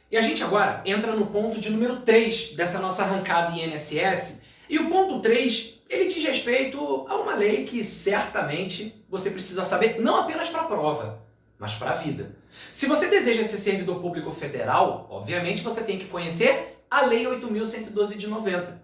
E a gente agora entra no ponto de número 3 dessa nossa arrancada em INSS. E o ponto 3, ele diz respeito a uma lei que certamente você precisa saber, não apenas para a prova, mas para a vida. Se você deseja ser servidor público federal, obviamente você tem que conhecer a Lei 8.112 de 90.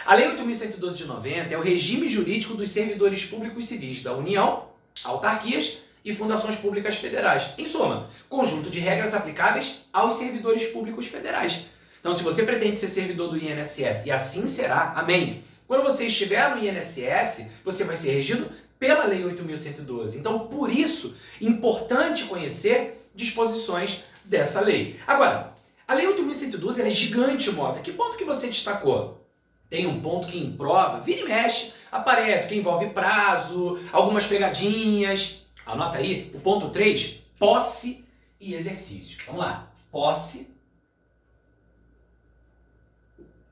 A Lei 8.112 de 90 é o regime jurídico dos servidores públicos civis da União, autarquias e fundações públicas federais. Em suma, conjunto de regras aplicáveis aos servidores públicos federais. Então, se você pretende ser servidor do INSS, e assim será, amém. Quando você estiver no INSS, você vai ser regido pela Lei 8.112. Então, por isso, importante conhecer disposições dessa lei. Agora, a Lei 8.112 ela é gigante, Mota. Que ponto que você destacou? Tem um ponto que em prova, vira e mexe, aparece, que envolve prazo, algumas pegadinhas. Anota aí, o ponto 3, posse e exercício. Vamos lá. Posse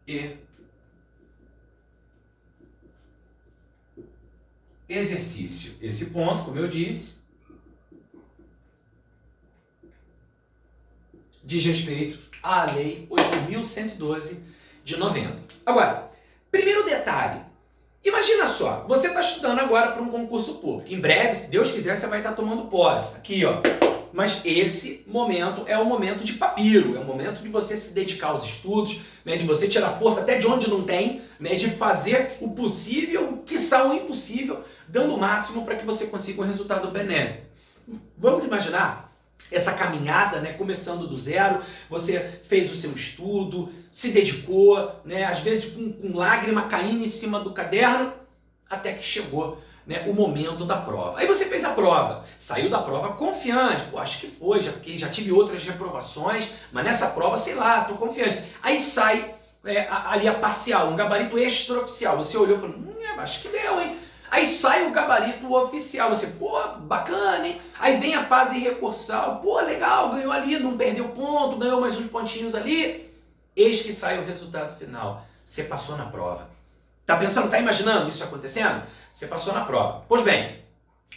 e exercício. Esse ponto, como eu disse, diz respeito à Lei 8.112 de 90. Agora, primeiro detalhe. Imagina só, você está estudando agora para um concurso público. Em breve, se Deus quiser, você vai estar tomando posse. Aqui, ó. Mas esse momento é o momento de papiro, é o momento de você se dedicar aos estudos, né, de você tirar força até de onde não tem, né, de fazer o possível, quiçá o impossível, dando o máximo para que você consiga um resultado benéfico. Vamos imaginar essa caminhada, né, começando do zero, você fez o seu estudo, se dedicou, né, às vezes com lágrima caindo em cima do caderno, até que chegou, né, o momento da prova. Aí você fez a prova, saiu da prova confiante, pô, acho que foi, já tive outras reprovações, mas nessa prova, sei lá, tô confiante. Aí sai ali a parcial, um gabarito extraoficial, você olhou e falou, acho que deu, hein? Aí sai o gabarito oficial, você, pô, bacana, hein? Aí vem a fase recursal, pô, legal, ganhou ali, não perdeu ponto, ganhou mais uns pontinhos ali. Eis que sai o resultado final, você passou na prova. Tá pensando, tá imaginando isso acontecendo? Você passou na prova. Pois bem,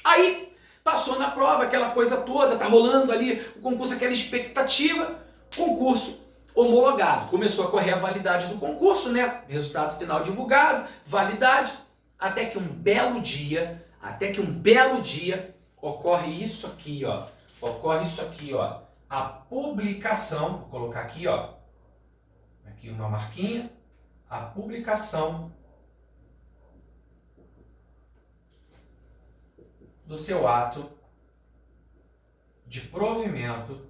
aí passou na prova, aquela coisa toda, tá rolando ali o concurso, aquela expectativa, concurso homologado. Começou a correr a validade do concurso, né? Resultado final divulgado, validade, até que um belo dia ocorre isso aqui, ó. A publicação, vou colocar aqui, ó. Aqui uma marquinha, a publicação do seu ato de provimento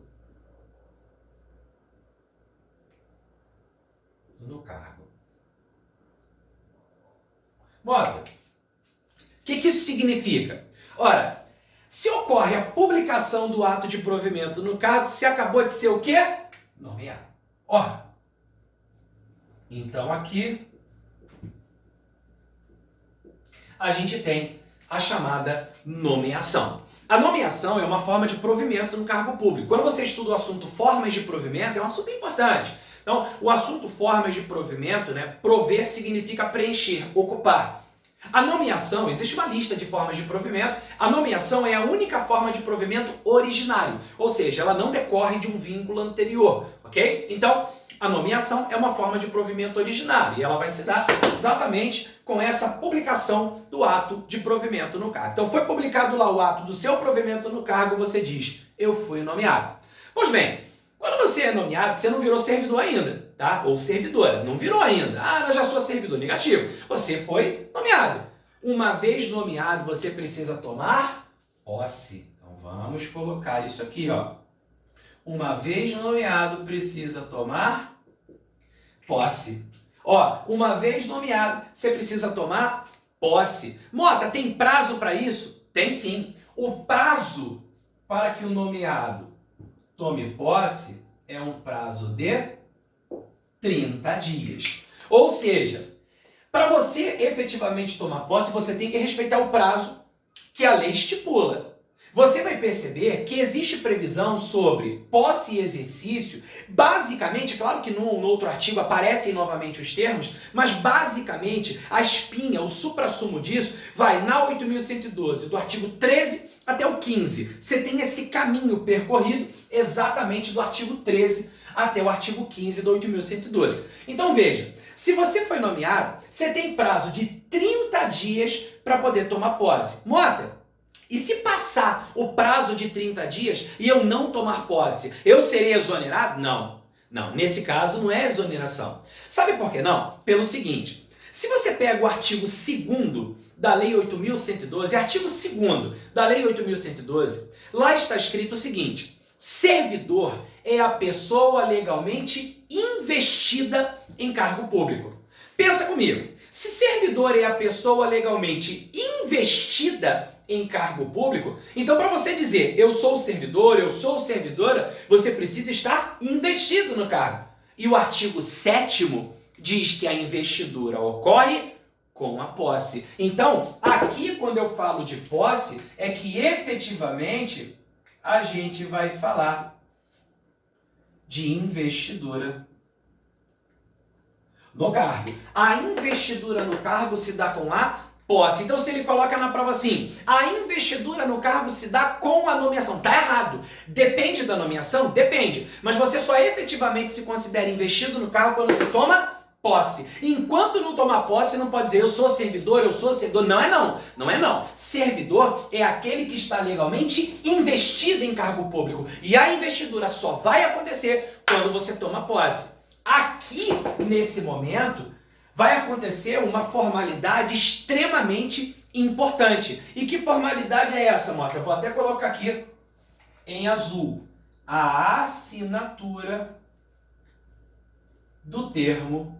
no cargo. Mota, o que isso significa? Ora, se ocorre a publicação do ato de provimento no cargo, você acabou de ser o quê? Nomeado. Ó, então aqui a gente tem a chamada nomeação. A nomeação é uma forma de provimento no cargo público. Quando você estuda o assunto formas de provimento, é um assunto importante. Então, o assunto formas de provimento, né? Prover significa preencher, ocupar. A nomeação, existe uma lista de formas de provimento. A nomeação é a única forma de provimento originário, ou seja, ela não decorre de um vínculo anterior, ok? Então, a nomeação é uma forma de provimento originário e ela vai se dar exatamente com essa publicação do ato de provimento no cargo. Então, foi publicado lá o ato do seu provimento no cargo, você diz, eu fui nomeado. Pois bem, quando você é nomeado, você não virou servidor ainda, tá? Ou servidora, não virou ainda. Ah, eu já sou servidor. Negativo. Você foi nomeado. Uma vez nomeado, você precisa tomar posse. Então, vamos colocar isso aqui, ó. Uma vez nomeado, precisa tomar posse. Ó, uma vez nomeado, você precisa tomar posse. Mota, tem prazo para isso? Tem sim. O prazo para que o nomeado tome posse é um prazo de 30 dias. Ou seja, para você efetivamente tomar posse, você tem que respeitar o prazo que a lei estipula. Você vai perceber que existe previsão sobre posse e exercício, basicamente, claro que num ou no outro artigo aparecem novamente os termos, mas basicamente a espinha, o suprassumo disso, vai na 8.112, do artigo 13 até o 15. Você tem esse caminho percorrido exatamente do artigo 13 até o artigo 15 do 8.112. Então veja, se você foi nomeado, você tem prazo de 30 dias para poder tomar posse. Mota, e se passar o prazo de 30 dias e eu não tomar posse, eu serei exonerado? Não. Não, nesse caso não é exoneração. Sabe por que não? Pelo seguinte, se você pega o artigo 2º da Lei 8.112, artigo 2º da Lei 8.112, lá está escrito o seguinte: servidor é a pessoa legalmente investida em cargo público. Pensa comigo, se servidor é a pessoa legalmente investida em cargo público, então para você dizer eu sou servidor, eu sou servidora, você precisa estar investido no cargo. E o artigo 7º diz que a investidura ocorre com a posse. Então, aqui quando eu falo de posse, é que efetivamente a gente vai falar de investidura no cargo. A investidura no cargo se dá com a posse. Então, se ele coloca na prova assim, a investidura no cargo se dá com a nomeação. Tá errado. Depende da nomeação? Depende. Mas você só efetivamente se considera investido no cargo quando você toma posse. Enquanto não tomar posse, não pode dizer eu sou servidor. Não é não. Não é não. Servidor é aquele que está legalmente investido em cargo público. E a investidura só vai acontecer quando você toma posse. Aqui, nesse momento, vai acontecer uma formalidade extremamente importante. E que formalidade é essa, Mota? Eu vou até colocar aqui em azul. A assinatura do termo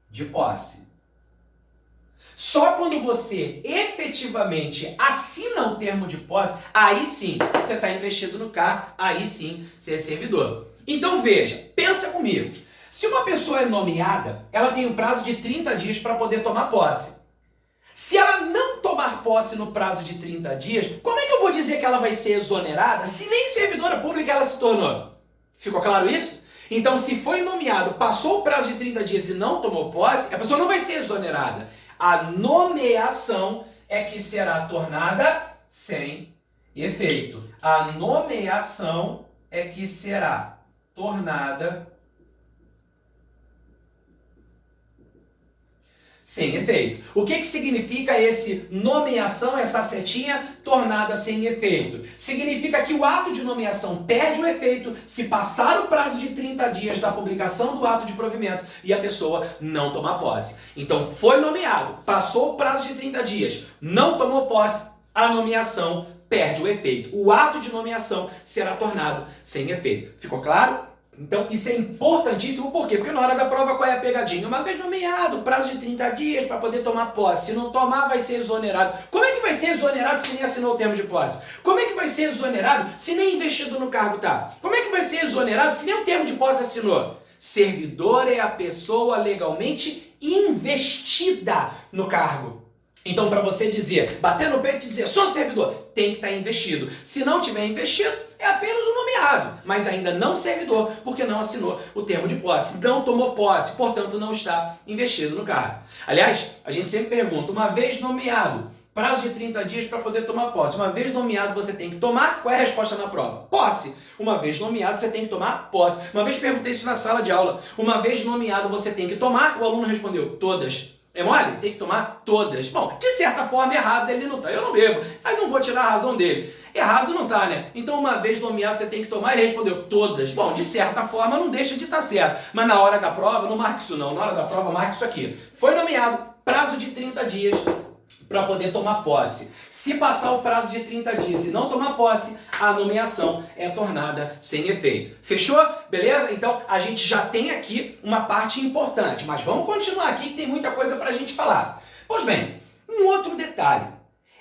de posse. Só quando você efetivamente assina o termo de posse, aí sim você está investido no cargo, aí sim você é servidor. Então veja, pensa comigo. Se uma pessoa é nomeada, ela tem um prazo de 30 dias para poder tomar posse. Se ela não tomar posse no prazo de 30 dias, como é que eu vou dizer que ela vai ser exonerada se nem servidora pública ela se tornou? Ficou claro isso? Então, se foi nomeado, passou o prazo de 30 dias e não tomou posse, a pessoa não vai ser exonerada. A nomeação é que será tornada sem efeito. A nomeação é que será tornada sem efeito. O que significa esse nomeação, essa setinha tornada sem efeito? Significa que o ato de nomeação perde o efeito se passar o prazo de 30 dias da publicação do ato de provimento e a pessoa não tomar posse. Então, foi nomeado, passou o prazo de 30 dias, não tomou posse, a nomeação perde o efeito. O ato de nomeação será tornado sem efeito. Ficou claro? Então, isso é importantíssimo, por quê? Porque na hora da prova, qual é a pegadinha? Uma vez nomeado, prazo de 30 dias para poder tomar posse. Se não tomar, vai ser exonerado. Como é que vai ser exonerado se nem assinou o termo de posse? Como é que vai ser exonerado se nem investido no cargo tá? Como é que vai ser exonerado se nem o termo de posse assinou? Servidor é a pessoa legalmente investida no cargo. Então, para você dizer, bater no peito e dizer, sou servidor, tem que estar investido. Se não tiver investido, é apenas um nomeado, mas ainda não servidor, porque não assinou o termo de posse. Não tomou posse, portanto, não está investido no cargo. Aliás, a gente sempre pergunta, uma vez nomeado, prazo de 30 dias para poder tomar posse. Uma vez nomeado, você tem que tomar. Qual é a resposta na prova? Posse. Uma vez nomeado, você tem que tomar posse. Uma vez perguntei isso na sala de aula. Uma vez nomeado, você tem que tomar. O aluno respondeu, todas. É mole? Tem que tomar todas. Bom, de certa forma, errado ele não tá. Eu não bebo. Aí não vou tirar a razão dele. Errado não tá, né? Então, uma vez nomeado, você tem que tomar. Ele respondeu todas. Bom, de certa forma, não deixa de estar certo. Mas na hora da prova, não marque isso não. Na hora da prova, marque isso aqui. Foi nomeado, prazo de 30 dias para poder tomar posse. Se passar o prazo de 30 dias e não tomar posse, a nomeação é tornada sem efeito. Fechou? Beleza? Então, a gente já tem aqui uma parte importante, mas vamos continuar aqui que tem muita coisa para a gente falar. Pois bem, um outro detalhe.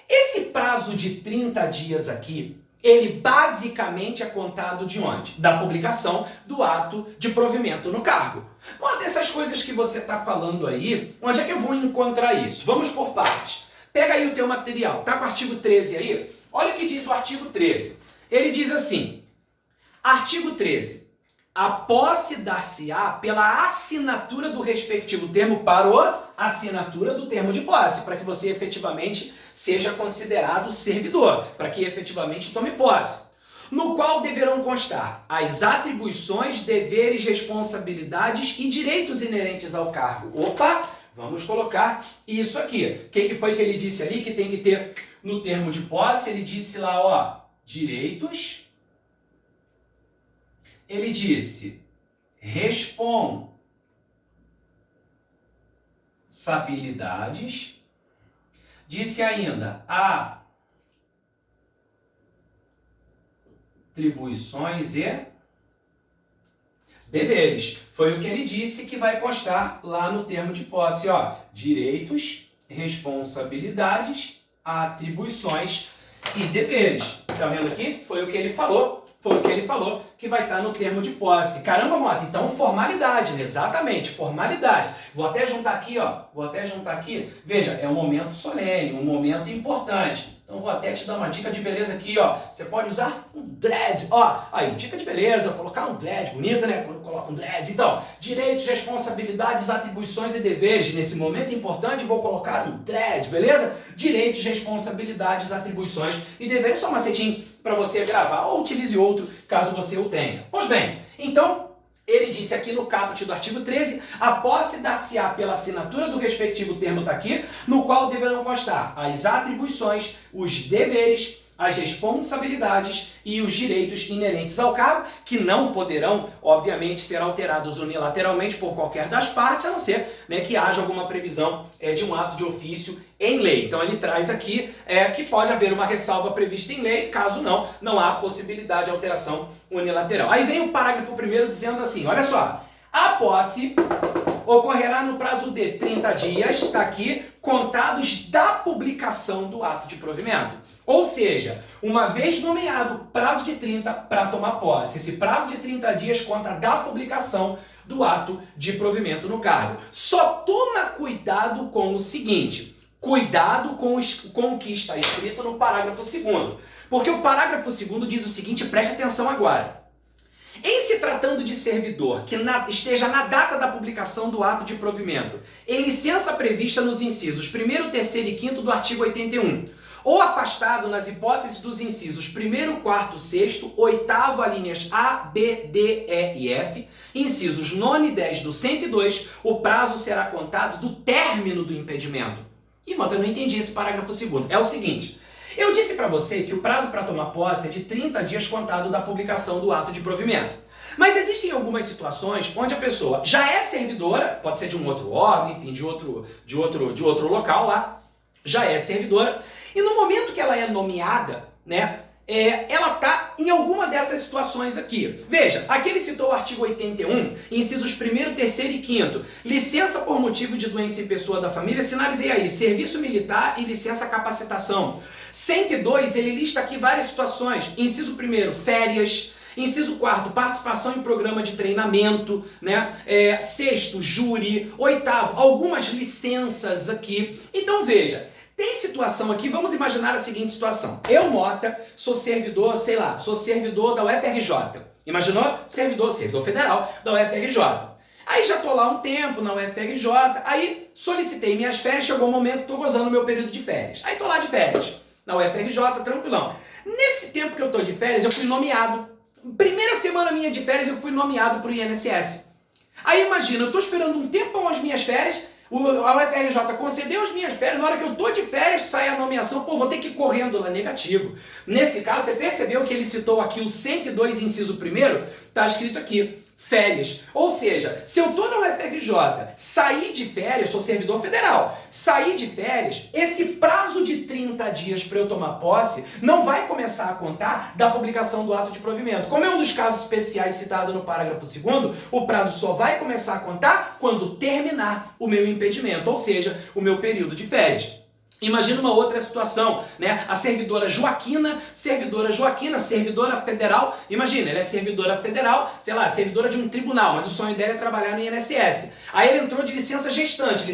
Esse prazo de 30 dias aqui, ele basicamente é contado de onde? Da publicação do ato de provimento no cargo. Uma dessas coisas que você está falando aí, onde é que eu vou encontrar isso? Vamos por partes. Pega aí o teu material, tá com o artigo 13 aí? Olha o que diz o artigo 13. Ele diz assim, artigo 13, a posse dar-se-á pela assinatura do respectivo termo para a assinatura do termo de posse, para que você efetivamente seja considerado servidor, para que efetivamente tome posse. no qual deverão constar as atribuições, deveres, responsabilidades e direitos inerentes ao cargo. Opa! Vamos colocar isso aqui. O que foi que ele disse ali que tem que ter no termo de posse? Ele disse lá, ó, direitos. Ele disse responsabilidades. Disse ainda atribuições e deveres. Foi o que ele disse que vai constar lá no termo de posse, ó. Direitos, responsabilidades, atribuições e deveres. Tá vendo aqui? Foi o que ele falou. Foi o que ele falou que vai estar no termo de posse. Caramba, Mota, então formalidade, né? Exatamente, formalidade. Vou até juntar aqui, ó. Vou até juntar aqui. Veja, é um momento solene, um momento importante. Então vou até te dar uma dica de beleza aqui, ó. Você pode usar um dread, ó. Aí, dica de beleza, colocar um dread, bonito, né? Quando coloca um dread. Então, direitos, responsabilidades, atribuições e deveres. Nesse momento importante, vou colocar um dread, beleza? Direitos, responsabilidades, atribuições e deveres. Só um macetinho para você gravar, ou utilize outro, caso você o tenha. Pois bem, então, ele disse aqui no caput do artigo 13, a posse dar-se-á pela assinatura do respectivo termo, está aqui, no qual deverão constar as atribuições, os deveres, as responsabilidades e os direitos inerentes ao cargo, que não poderão, obviamente, ser alterados unilateralmente por qualquer das partes, a não ser, né, que haja alguma previsão de um ato de ofício em lei. Então ele traz aqui que pode haver uma ressalva prevista em lei, caso não há possibilidade de alteração unilateral. Aí vem o parágrafo 1º dizendo assim, olha só, a posse ocorrerá no prazo de 30 dias, está aqui, contados da publicação do ato de provimento. Ou seja, uma vez nomeado prazo de 30 para tomar posse, esse prazo de 30 dias conta da publicação do ato de provimento no cargo. Só toma cuidado com o seguinte, cuidado com o que está escrito no parágrafo 2º, porque o parágrafo 2º diz o seguinte, preste atenção agora. Em se tratando de servidor que esteja na data da publicação do ato de provimento, em licença prevista nos incisos 1º, 3º e 5º do artigo 81, ou afastado nas hipóteses dos incisos 1º, 4º, 6º, 8º, alíneas A, B, D, E e F, incisos 9 e 10 do 102, o prazo será contado do término do impedimento. E, Mota, eu não entendi esse parágrafo 2º. É o seguinte, eu disse para você que o prazo para tomar posse é de 30 dias contado da publicação do ato de provimento. Mas existem algumas situações onde a pessoa já é servidora, pode ser de um outro órgão, enfim, de outro local lá, já é servidora, e no momento que ela é nomeada, né, ela está em alguma dessas situações aqui. Veja, aqui ele citou o artigo 81, incisos 1º, 3º e 5º. Licença por motivo de doença em pessoa da família, sinalizei aí, serviço militar e licença capacitação. 102, ele lista aqui várias situações. Inciso 1º, férias. Inciso 4º, participação em programa de treinamento, né? 6º, júri. 8º, algumas licenças aqui. Então veja, tem situação aqui, vamos imaginar a seguinte situação. Eu, Mota, sou servidor, sei lá, sou servidor da UFRJ. Imaginou? Servidor federal da UFRJ. Aí já tô lá um tempo na UFRJ, aí solicitei minhas férias, chegou o momento, tô gozando meu período de férias. Aí tô lá de férias, na UFRJ, tranquilão. Nesse tempo que eu tô de férias, eu fui nomeado. Primeira semana minha de férias, eu fui nomeado pro INSS. Aí imagina, eu tô esperando um tempão as minhas férias, a UFRJ concedeu as minhas férias, na hora que eu tô de férias, sai a nomeação, pô, vou ter que ir correndo lá, negativo. Nesse caso, você percebeu que ele citou aqui o 102, inciso 1º? Tá escrito aqui, férias. Ou seja, se eu tô na UFRJ, saí de férias, sou servidor federal, saí de férias, esse prazo de 30 dias para eu tomar posse não vai começar a contar da publicação do ato de provimento. Como é um dos casos especiais citado no parágrafo 2º, o prazo só vai começar a contar quando terminar o meu impedimento, ou seja, o meu período de férias. Imagina uma outra situação, né? A servidora Joaquina, servidora federal, imagina, ela é servidora federal, sei lá, servidora de um tribunal, mas o sonho dela é trabalhar no INSS. Aí ela entrou de licença gestante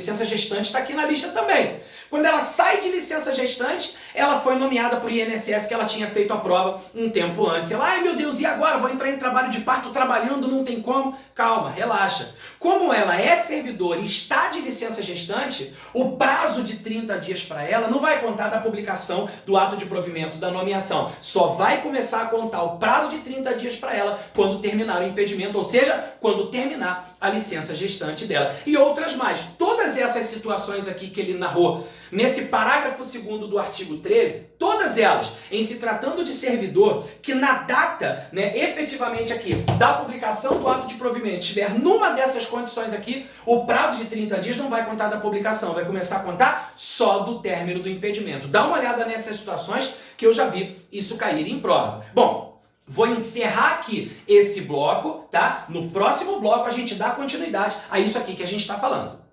está aqui na lista também. Quando ela sai de licença gestante, ela foi nomeada por INSS que ela tinha feito a prova um tempo antes. Ela, ai meu Deus, e agora? Vou entrar em trabalho de parto trabalhando, não tem como? Calma, relaxa. Como ela é servidora e está de licença gestante, o prazo de 30 dias para ela não vai contar da publicação do ato de provimento da nomeação. Só vai começar a contar o prazo de 30 dias para ela quando terminar o impedimento, ou seja, quando terminar a licença gestante dela. E outras mais. Todas essas situações aqui que ele narrou nesse parágrafo 2º do artigo 13, todas elas, em se tratando de servidor, que na data, efetivamente aqui, da publicação do ato de provimento, estiver numa dessas condições aqui, o prazo de 30 dias não vai contar da publicação, vai começar a contar só do término do impedimento. Dá uma olhada nessas situações que eu já vi isso cair em prova. Bom, vou encerrar aqui esse bloco, tá? No próximo bloco a gente dá continuidade a isso aqui que a gente está falando.